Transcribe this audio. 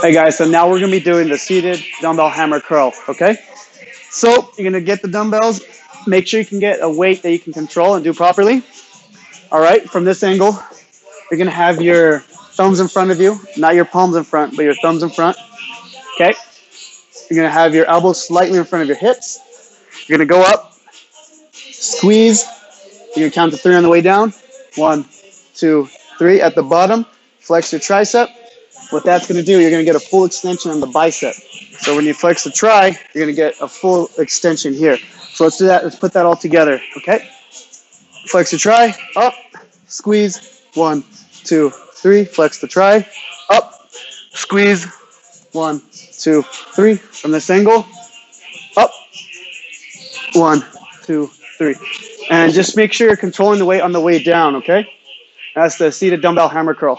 Hey guys, so now we're gonna be doing the seated dumbbell hammer curl, okay? So you're gonna get the dumbbells, make sure you can get a weight that you can control and do properly. All right, from this angle, you're gonna have your thumbs in front of you, not your palms in front, but your thumbs in front, okay? You're gonna have your elbows slightly in front of your hips. You're gonna go up, squeeze, you're gonna count to 3 on the way down. 1, 2, 3. At the bottom, flex your tricep. What that's going to do, you're going to get a full extension on the bicep. So when you flex the tri, you're going to get a full extension here. So let's do that. Let's put that all together, okay? Flex the tri, up, squeeze, 1, 2, 3. Flex the tri, up, squeeze, 1, 2, 3. From this angle, up, 1, 2, 3. And just make sure you're controlling the weight on the way down, okay? That's the seated dumbbell hammer curl.